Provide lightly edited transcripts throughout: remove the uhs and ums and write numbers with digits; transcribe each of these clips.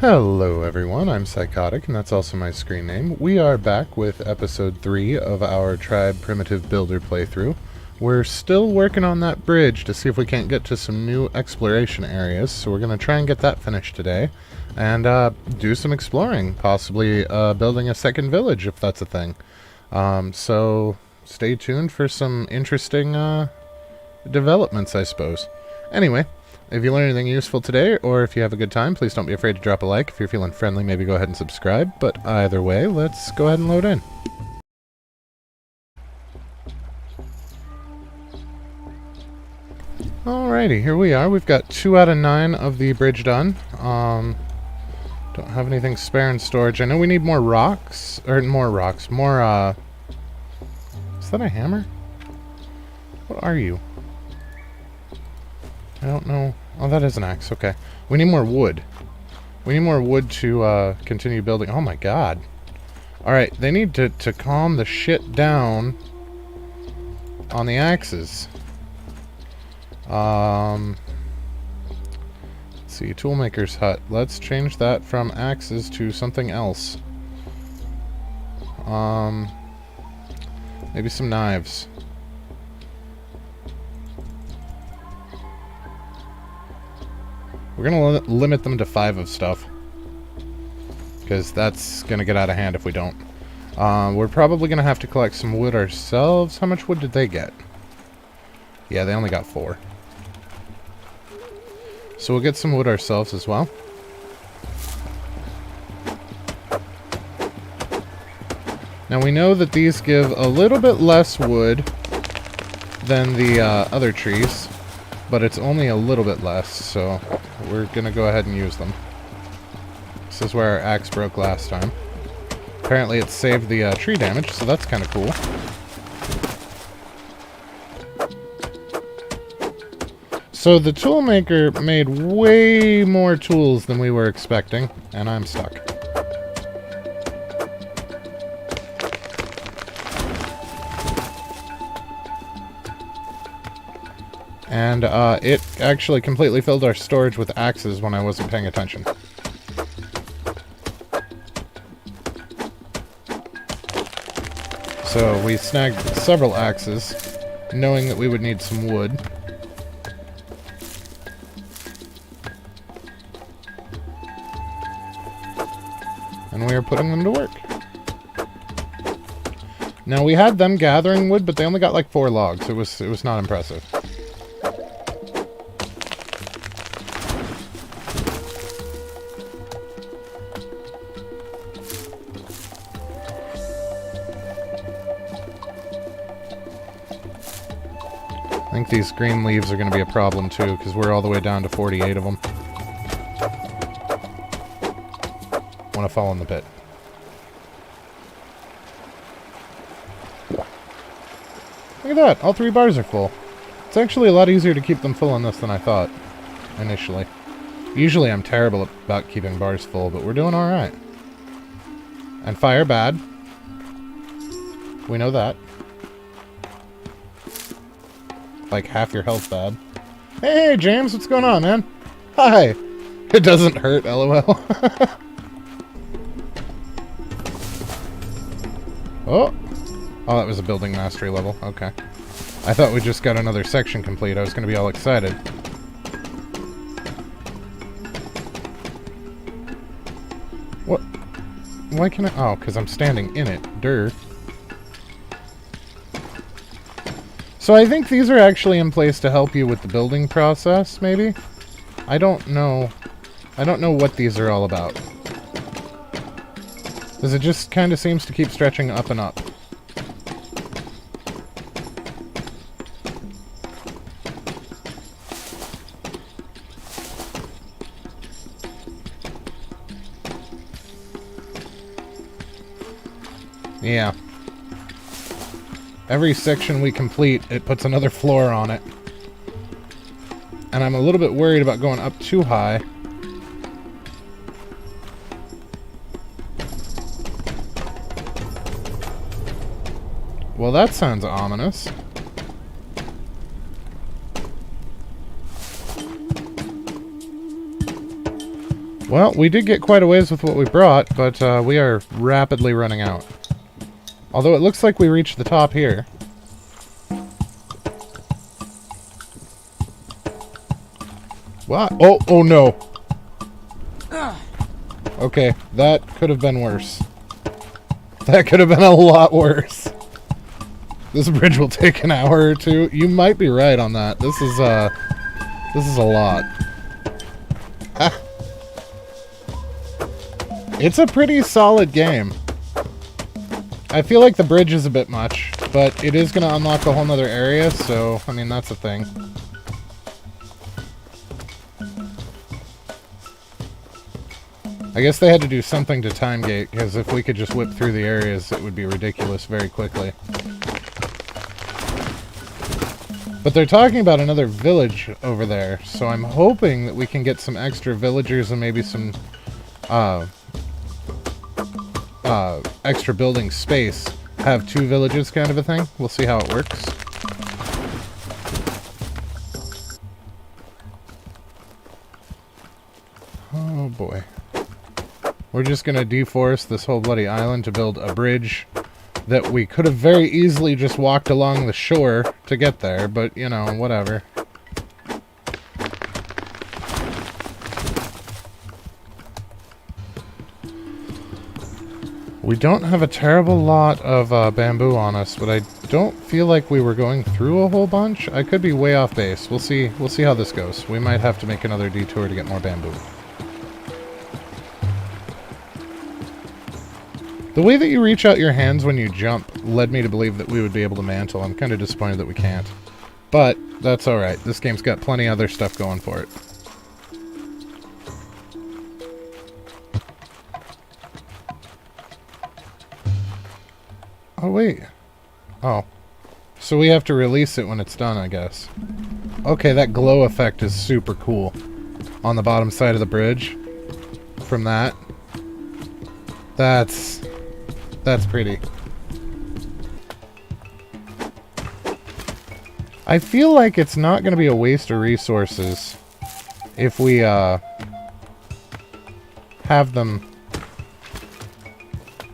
Hello everyone, I'm Psychotic, and that's also my screen name. We are back with episode 3 of our Tribe Primitive Builder playthrough. We're still working on that bridge to see if we can't get to some new exploration areas, so we're going to try and get that finished today, and do some exploring, possibly building a second village if that's a thing. So stay tuned for some interesting developments, I suppose. Anyway, if you learned anything useful today, or if you have a good time, please don't be afraid to drop a like. If you're feeling friendly, maybe go ahead and subscribe. But either way, let's go ahead and load in. Alrighty, here we are. We've got 2 out of 9 of the bridge done. Don't have anything spare in storage. I know we need more rocks. Is that a hammer? What are you? I don't know. Oh, that is an axe. Okay. We need more wood. We need more wood to continue building. Oh my god. Alright, they need to calm the shit down on the axes. Let's see. Toolmaker's hut. Let's change that from axes to something else. Maybe some knives. We're going to limit them to 5 of stuff, because that's going to get out of hand if we don't. We're probably going to have to collect some wood ourselves. How much wood did they get? Yeah, they only got 4. So we'll get some wood ourselves as well. Now we know that these give a little bit less wood than the other trees, but it's only a little bit less, so we're gonna go ahead and use them. This is where our axe broke last time. Apparently it saved the tree damage, so that's kind of cool. So the toolmaker made way more tools than we were expecting, and I'm stuck. And it actually completely filled our storage with axes when I wasn't paying attention. So we snagged several axes, knowing that we would need some wood. And we are putting them to work. Now we had them gathering wood, but they only got like 4 logs. It was not impressive. I think these green leaves are going to be a problem too, because we're all the way down to 48 of them. Want to fall in the pit. Look at that! All 3 bars are full. It's actually a lot easier to keep them full on this than I thought, initially. Usually I'm terrible about keeping bars full, but we're doing alright. And fire bad. We know that. Like half your health bad. Hey, James, what's going on, man? Hi! It doesn't hurt, lol. Oh! Oh, that was a building mastery level. Okay. I thought we just got another section complete. I was going to be all excited. What? Why can I... Oh, because I'm standing in it. Durr. So I think these are actually in place to help you with the building process, maybe? I don't know. I don't know what these are all about. Because it just kind of seems to keep stretching up and up. Yeah. Every section we complete, it puts another floor on it. And I'm a little bit worried about going up too high. Well, that sounds ominous. Well, we did get quite a ways with what we brought, but we are rapidly running out. Although it looks like we reached the top here. What? Oh, oh no. Okay, that could have been worse. That could have been a lot worse. This bridge will take an hour or two. You might be right on that. This is a lot. Ah. It's a pretty solid game. I feel like the bridge is a bit much, but it is going to unlock a whole nother area, so, I mean, that's a thing. I guess they had to do something to time gate, because if we could just whip through the areas, it would be ridiculous very quickly. But they're talking about another village over there, so I'm hoping that we can get some extra villagers and maybe some extra building space. Have 2 villages kind of a thing. We'll see how it works. Oh boy. We're just gonna deforest this whole bloody island to build a bridge that we could have very easily just walked along the shore to get there, but, you know, whatever. We don't have a terrible lot of bamboo on us, but I don't feel like we were going through a whole bunch. I could be way off base. We'll see how this goes. We might have to make another detour to get more bamboo. The way that you reach out your hands when you jump led me to believe that we would be able to mantle. I'm kind of disappointed that we can't. But that's alright. This game's got plenty of other stuff going for it. Oh, wait. Oh. So we have to release it when it's done, I guess. Okay, that glow effect is super cool. On the bottom side of the bridge. From that. That's pretty. I feel like it's not going to be a waste of resources if we have them.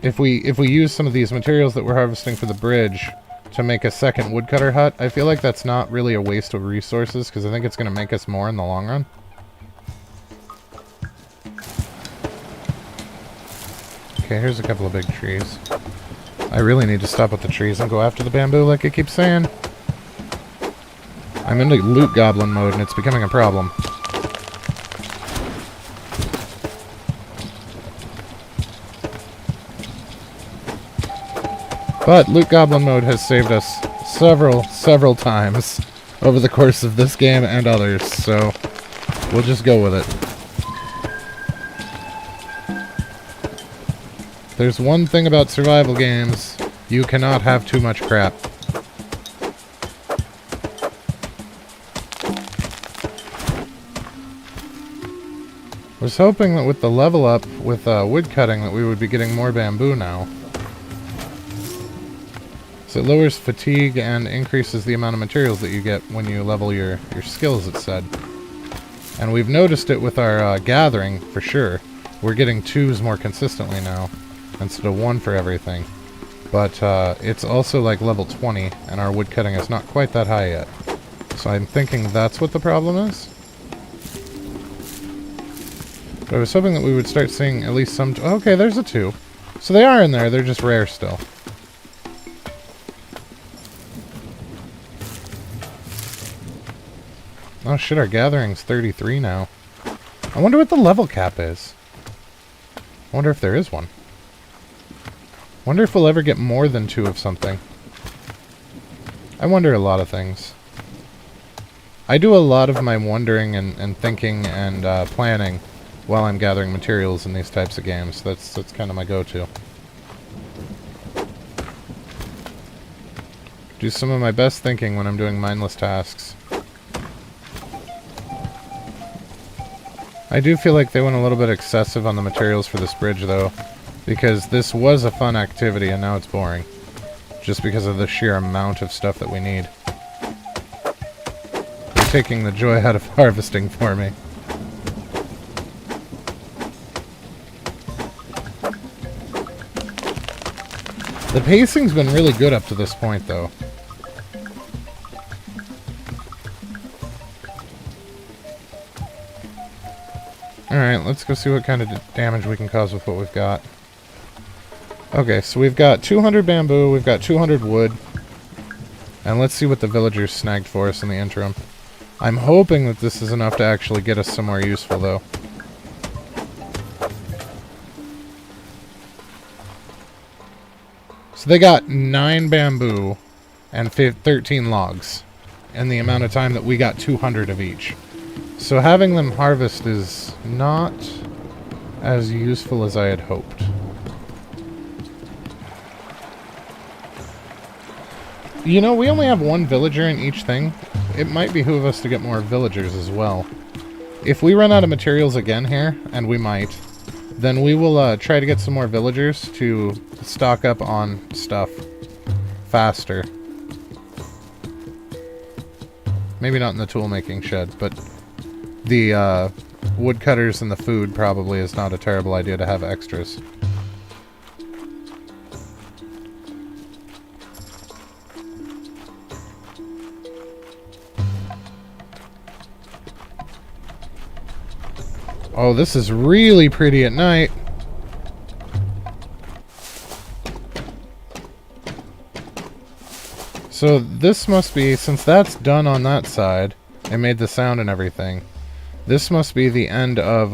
If we use some of these materials that we're harvesting for the bridge to make a second woodcutter hut, I feel like that's not really a waste of resources because I think it's going to make us more in the long run. Okay, here's a couple of big trees. I really need to stop with the trees and go after the bamboo like I keep saying. I'm into loot goblin mode and it's becoming a problem. But loot goblin mode has saved us several times over the course of this game and others, so we'll just go with it. There's one thing about survival games, you cannot have too much crap. I was hoping that with the level up with wood cutting that we would be getting more bamboo now. So it lowers fatigue and increases the amount of materials that you get when you level your skills, it said. And we've noticed it with our gathering, for sure. We're getting 2s more consistently now, instead of 1 for everything. But it's also like level 20, and our woodcutting is not quite that high yet. So I'm thinking that's what the problem is. But I was hoping that we would start seeing at least some... Okay, there's a 2. So they are in there, they're just rare still. Oh shit, our gathering's 33 now. I wonder what the level cap is. I wonder if there is one. Wonder if we'll ever get more than 2 of something. I wonder a lot of things. I do a lot of my wondering and thinking and planning while I'm gathering materials in these types of games. That's kind of my go-to. Do some of my best thinking when I'm doing mindless tasks. I do feel like they went a little bit excessive on the materials for this bridge, though, because this was a fun activity and now it's boring. Just because of the sheer amount of stuff that we need. They're taking the joy out of harvesting for me. The pacing's been really good up to this point, though. Alright, let's go see what kind of damage we can cause with what we've got. Okay, so we've got 200 bamboo, we've got 200 wood. And let's see what the villagers snagged for us in the interim. I'm hoping that this is enough to actually get us somewhere useful, though. So they got 9 bamboo and 13 logs in the amount of time that we got 200 of each. So having them harvest is not as useful as I had hoped. You know, we only have 1 villager in each thing. It might behoove us to get more villagers as well. If we run out of materials again here, and we might, then we will try to get some more villagers to stock up on stuff faster. Maybe not in the tool-making shed, but the woodcutters and the food probably is not a terrible idea to have extras. Oh, this is really pretty at night. So this must be, since that's done on that side, it made the sound and everything. This must be the end of,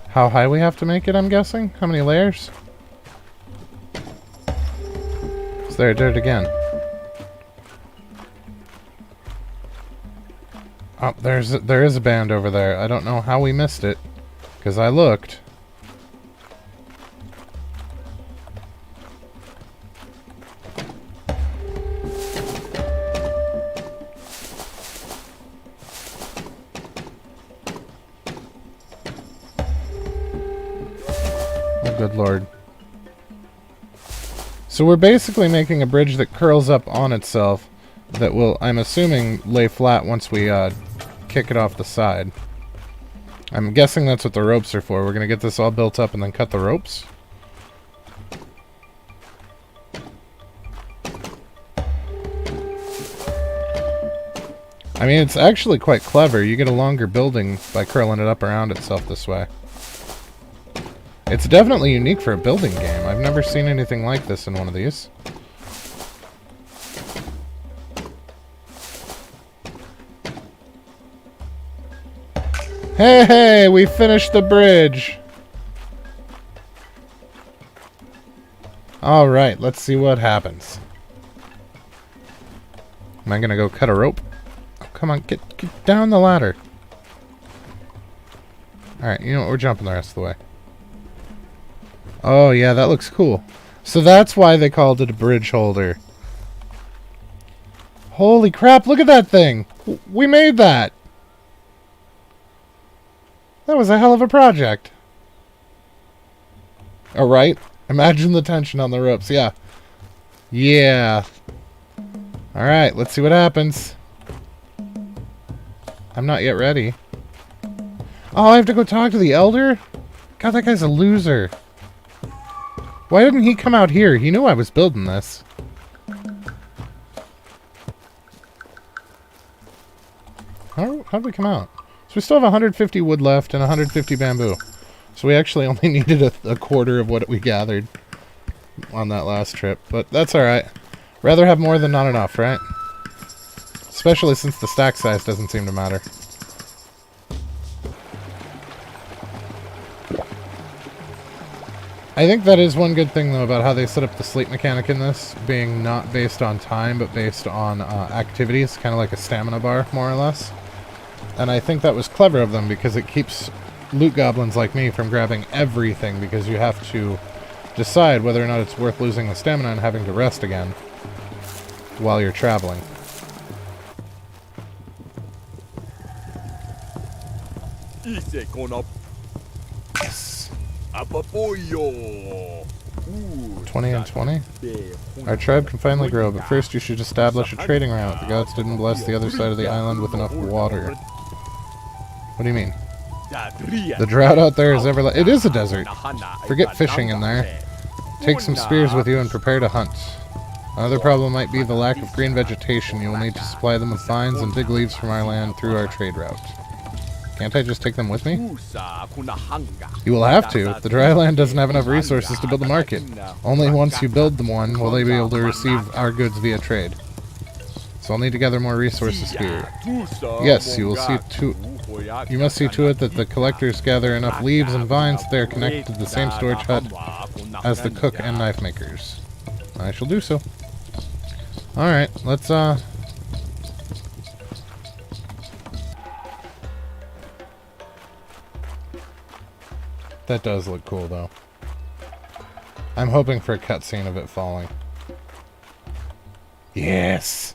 how high we have to make it, I'm guessing? How many layers? So there, I did it again. Oh, there is a band over there. I don't know how we missed it, because I looked. Oh, good lord. So we're basically making a bridge that curls up on itself that will, I'm assuming, lay flat once we kick it off the side. I'm guessing that's what the ropes are for. We're going to get this all built up and then cut the ropes. I mean, it's actually quite clever. You get a longer building by curling it up around itself this way. It's definitely unique for a building game. I've never seen anything like this in one of these. Hey, we finished the bridge! Alright, let's see what happens. Am I gonna go cut a rope? Oh, come on, get down the ladder. Alright, you know what, we're jumping the rest of the way. Oh yeah, that looks cool. So that's why they called it a bridge holder. Holy crap, look at that thing! We made that! That was a hell of a project. Alright. Imagine the tension on the ropes. Yeah. Yeah. Alright, let's see what happens. I'm not yet ready. Oh, I have to go talk to the elder? God, that guy's a loser. Why didn't he come out here? He knew I was building this. How'd we come out? So we still have 150 wood left and 150 bamboo. So we actually only needed a quarter of what we gathered on that last trip. But that's alright. Rather have more than not enough, right? Especially since the stack size doesn't seem to matter. I think that is one good thing, though, about how they set up the sleep mechanic in this, being not based on time, but based on activities, kind of like a stamina bar, more or less. And I think that was clever of them, because it keeps loot goblins like me from grabbing everything, because you have to decide whether or not it's worth losing the stamina and having to rest again while you're traveling. Yes. 20 and 20? Our tribe can finally grow, but first you should establish a trading route. The gods didn't bless the other side of the island with enough water. What do you mean? The drought out there is it is a desert. Forget fishing in there. Take some spears with you and prepare to hunt. Another problem might be the lack of green vegetation. You will need to supply them with vines and big leaves from our land through our trade route. Can't I just take them with me? You will have to. The dry land doesn't have enough resources to build a market. Only once you build them one will they be able to receive our goods via trade. So I'll need to gather more resources here. Yes, you must see to it that the collectors gather enough leaves and vines that they are connected to the same storage hut as the cook and knife makers. I shall do so. Alright, let's That does look cool, though. I'm hoping for a cutscene of it falling. Yes!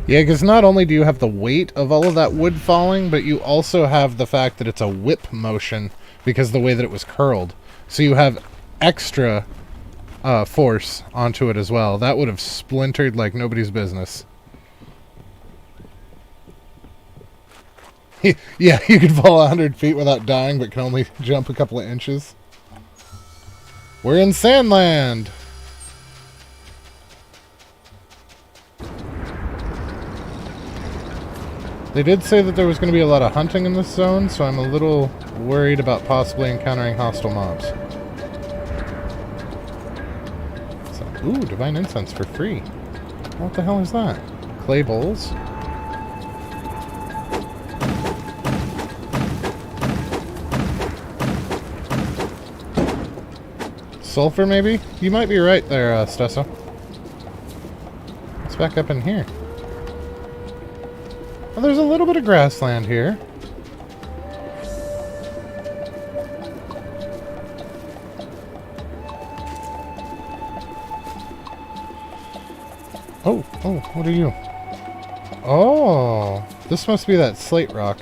Yeah, because not only do you have the weight of all of that wood falling, but you also have the fact that it's a whip motion because of the way that it was curled. So you have extra force onto it as well. That would have splintered like nobody's business. Yeah, you could fall 100 feet without dying, but can only jump a couple of inches. We're in Sandland! They did say that there was going to be a lot of hunting in this zone, so I'm a little worried about possibly encountering hostile mobs. So, ooh, divine incense for free. What the hell is that? Clay bowls? Sulfur, maybe? You might be right there, Stesso. Let's back up in here. Oh, there's a little bit of grassland here. Oh, what are you? Oh, this must be that slate rock.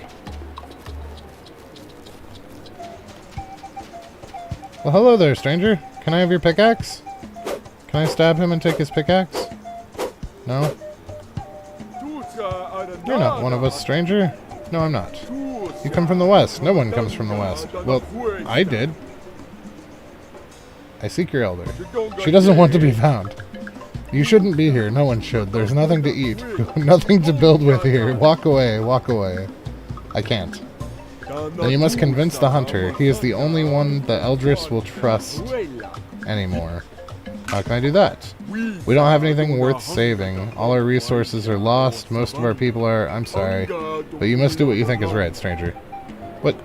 Well, hello there, stranger. Can I have your pickaxe? Can I stab him and take his pickaxe? No? You're not one of us, stranger. No, I'm not. You come from the west. No one comes from the west. Well, I did. I seek your elder. She doesn't want to be found. You shouldn't be here. No one should. There's nothing to eat. Nothing to build with here. Walk away. Walk away. I can't. Then you must convince the hunter. He is the only one the Eldris will trust anymore. How can I do that? We don't have anything worth saving. All our resources are lost. Most of our people are... I'm sorry. But you must do what you think is right, stranger. What?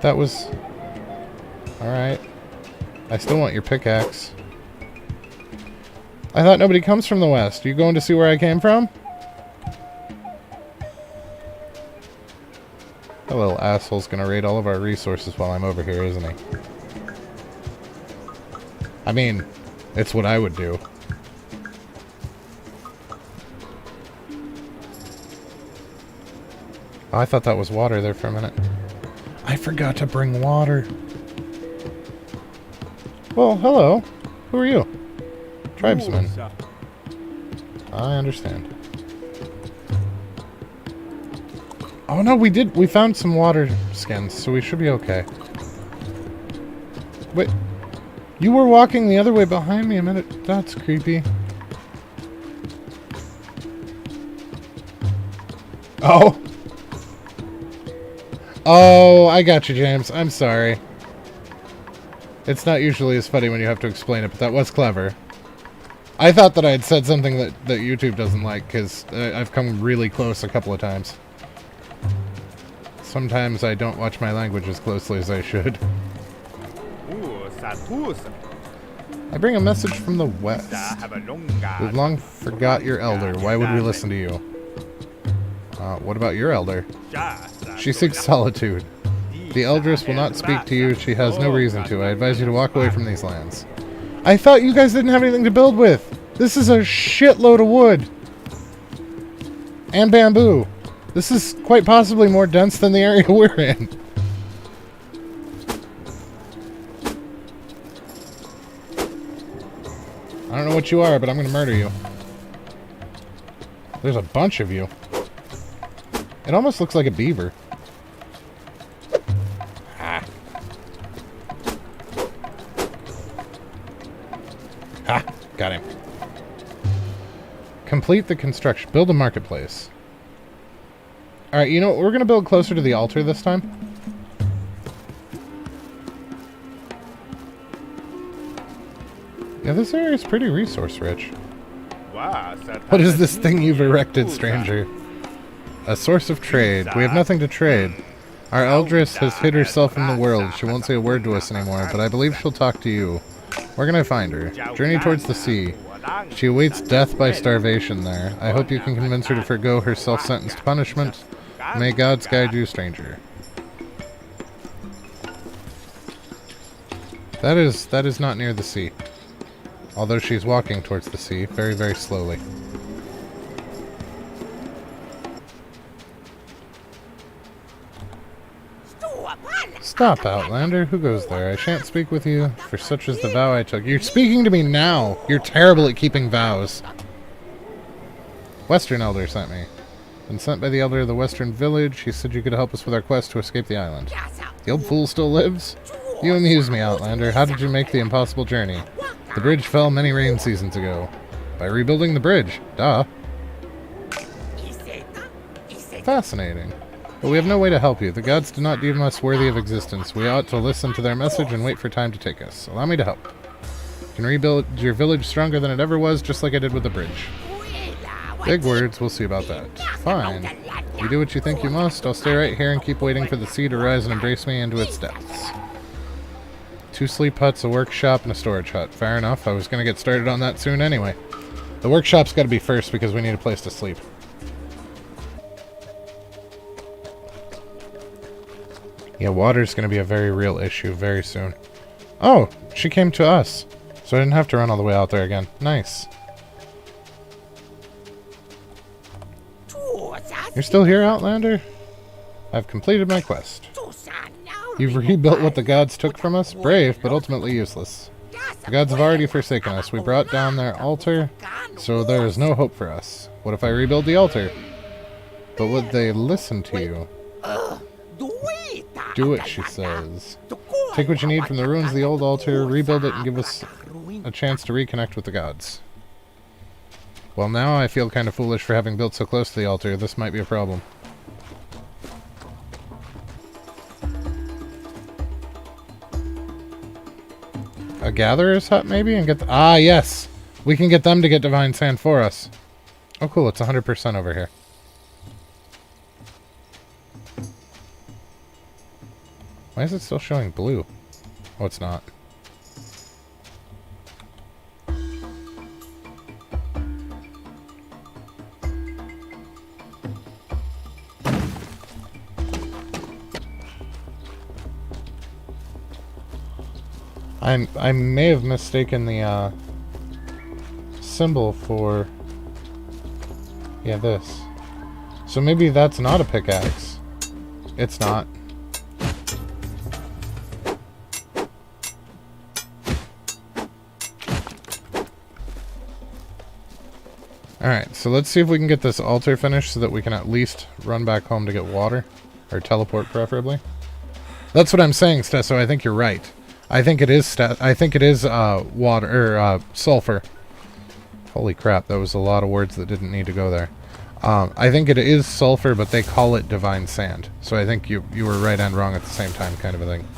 That was... Alright. I still want your pickaxe. I thought nobody comes from the west. Are you going to see where I came from? That little asshole's gonna raid all of our resources while I'm over here, isn't he? I mean, it's what I would do. Oh, I thought that was water there for a minute. I forgot to bring water. Well, hello. Who are you? Tribesman. I understand. Oh no, we found some water skins, so we should be okay. Wait, you were walking the other way behind me a minute. That's creepy. Oh. Oh, I got you, James. I'm sorry. It's not usually as funny when you have to explain it, but that was clever. I thought that I had said something that YouTube doesn't like, because I've come really close a couple of times. Sometimes I don't watch my language as closely as I should. I bring a message from the west. We've long forgot your elder. Why would we listen to you? What about your elder? She seeks solitude. The Eldris will not speak to you. She has no reason to. I advise you to walk away from these lands. I thought you guys didn't have anything to build with. This is a shitload of wood. And bamboo. This is quite possibly more dense than the area we're in. I don't know what you are, but I'm going to murder you. There's a bunch of you. It almost looks like a beaver. Ah. Ha! Got him. Complete the construction. Build a marketplace. Alright, you know what? We're going to build closer to the altar this time. Yeah, this area is pretty resource-rich. What is this thing you've erected, stranger? A source of trade. We have nothing to trade. Our Eldris has hid herself in the world. She won't say a word to us anymore, but I believe she'll talk to you. Where can I find her? Journey towards the sea. She awaits death by starvation there. I hope you can convince her to forgo her self-sentenced punishment. May gods guide you, stranger. That is not near the sea. Although she's walking towards the sea, very, very slowly. Stop, Outlander. Who goes there? I shan't speak with you, for such is the vow I took. You're speaking to me now! You're terrible at keeping vows. Western Elder sent me. Been sent by the Elder of the Western Village. He said you could help us with our quest to escape the island. The old fool still lives? You amuse me, Outlander. How did you make the impossible journey? The bridge fell many rain seasons ago. By rebuilding the bridge. Duh. Fascinating. But we have no way to help you. The gods do not deem us worthy of existence. We ought to listen to their message and wait for time to take us. Allow me to help. You can rebuild your village stronger than it ever was, just like I did with the bridge. Big words, we'll see about that. Fine. You do what you think you must. I'll stay right here and keep waiting for the sea to rise and embrace me into its depths. 2 sleep huts, a workshop, and a storage hut. Fair enough. I was going to get started on that soon anyway. The workshop's got to be first because we need a place to sleep. Yeah, water's going to be a very real issue very soon. Oh, she came to us. So I didn't have to run all the way out there again. Nice. You're still here, Outlander? I've completed my quest. You've rebuilt what the gods took from us? Brave, but ultimately useless. The gods have already forsaken us. We brought down their altar, so there is no hope for us. What if I rebuild the altar? But would they listen to you? Do it, she says. Take what you need from the ruins of the old altar, rebuild it, and give us a chance to reconnect with the gods. Well, now I feel kind of foolish for having built so close to the altar. This might be a problem. A gatherer's hut, maybe? And get ah, yes! We can get them to get divine sand for us. Oh, cool. It's 100% over here. Why is it still showing blue? Oh, it's not. I may have mistaken the symbol for this. So maybe that's not a pickaxe. It's not. Alright, so let's see if we can get this altar finished so that we can at least run back home to get water. Or teleport, preferably. That's what I'm saying, Stesso. I think you're right. I think it is water, or sulfur. Holy crap, that was a lot of words that didn't need to go there. I think it is sulfur, but they call it divine sand. So I think you were right and wrong at the same time, kind of a thing.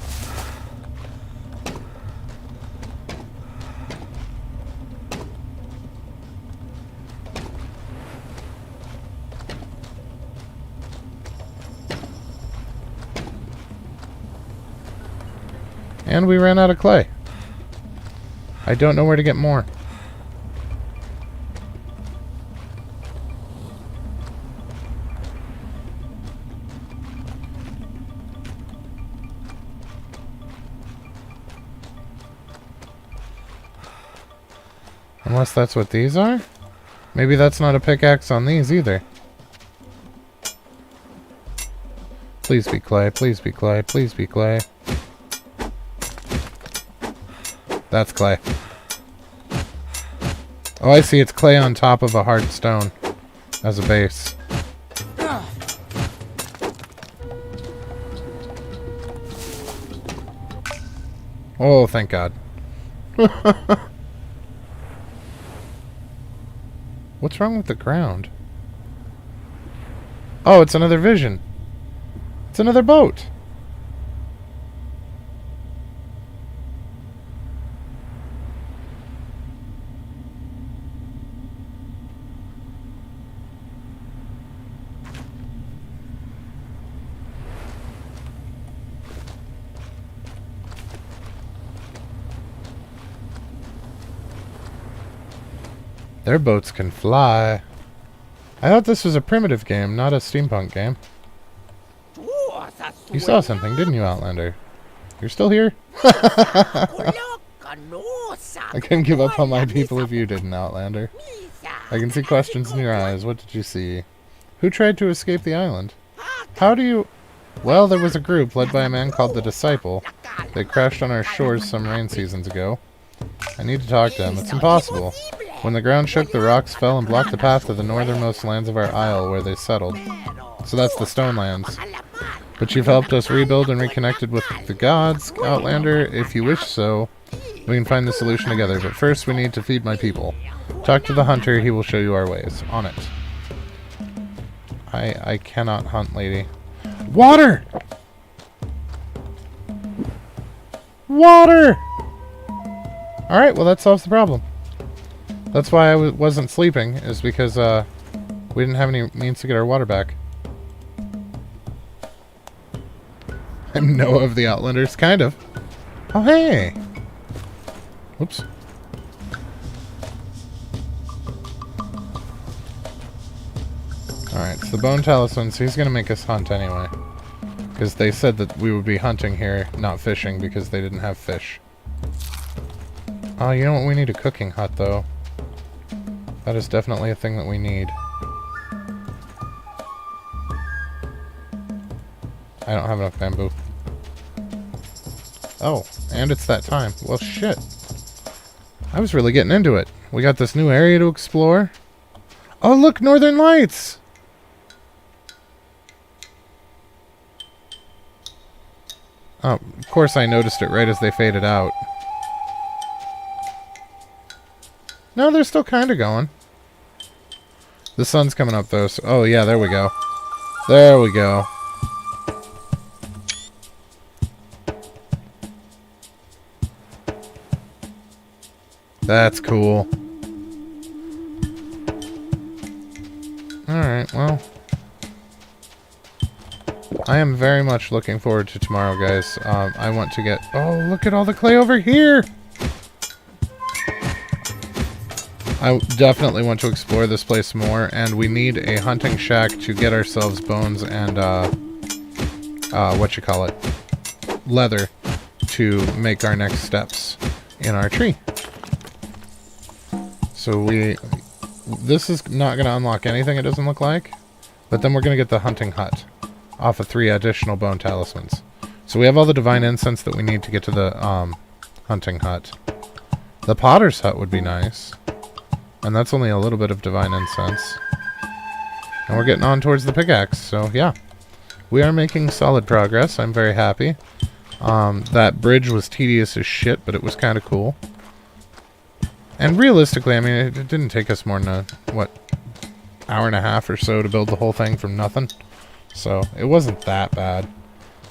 And we ran out of clay. I don't know where to get more. Unless that's what these are? Maybe that's not a pickaxe on these either. Please be clay, please be clay, please be clay. That's clay. Oh, I see. It's clay on top of a hard stone as a base. Oh, thank God. What's wrong with the ground? Oh, it's another vision. It's another boat. Their boats can fly. I thought this was a primitive game, not a steampunk game. You saw something, didn't you, Outlander? You're still here? I couldn't give up on my people if you didn't, Outlander. I can see questions in your eyes. What did you see? Who tried to escape the island? How do you... Well, there was a group led by a man called the Disciple. They crashed on our shores some rain seasons ago. I need to talk to them. It's impossible. When the ground shook, the rocks fell and blocked the path to the northernmost lands of our isle where they settled. So that's the Stone Lands. But you've helped us rebuild and reconnected with the gods, Outlander. If you wish so, we can find the solution together. But first, we need to feed my people. Talk to the hunter. He will show you our ways. On it. I cannot hunt, lady. Water! Water! Alright, well that solves the problem. That's why I wasn't sleeping, is because we didn't have any means to get our water back. I know of the Outlanders, kind of. Oh, hey! Whoops. Alright, so the Bone Talisman, so he's going to make us hunt anyway. Because they said that we would be hunting here, not fishing, because they didn't have fish. Oh, you know what? We need a cooking hut, though. That is definitely a thing that we need. I don't have enough bamboo. Oh, and it's that time. Well, shit. I was really getting into it. We got this new area to explore. Oh, look! Northern Lights! Oh, of course I noticed it right as they faded out. No, they're still kind of going. The sun's coming up, though. So, oh, yeah, there we go. There we go. That's cool. Alright, well. I am very much looking forward to tomorrow, guys. I want to get... Oh, look at all the clay over here! I definitely want to explore this place more, and we need a hunting shack to get ourselves bones and, leather to make our next steps in our tree. So this is not going to unlock anything, it doesn't look like, but then we're going to get the hunting hut off of 3 additional bone talismans. So we have all the divine incense that we need to get to the, hunting hut. The potter's hut would be nice. And that's only a little bit of divine incense. And we're getting on towards the pickaxe, so yeah. We are making solid progress. I'm very happy. That bridge was tedious as shit, but it was kind of cool. And realistically, I mean, it didn't take us more than hour and a half or so to build the whole thing from nothing. So, it wasn't that bad.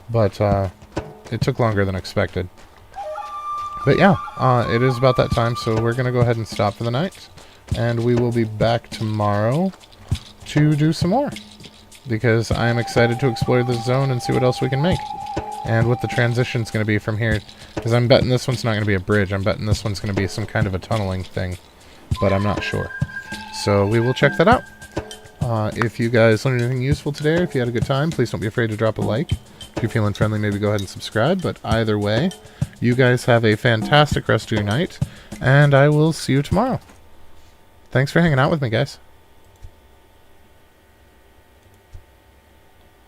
But, it took longer than expected. But yeah, it is about that time, so we're going to go ahead and stop for the night. And we will be back tomorrow to do some more. Because I am excited to explore this zone and see what else we can make. And what the transition's going to be from here. Because I'm betting this one's not going to be a bridge. I'm betting this one's going to be some kind of a tunneling thing. But I'm not sure. So we will check that out. If you guys learned anything useful today, or if you had a good time, please don't be afraid to drop a like. If you're feeling friendly, maybe go ahead and subscribe. But either way, you guys have a fantastic rest of your night. And I will see you tomorrow. Thanks for hanging out with me, guys.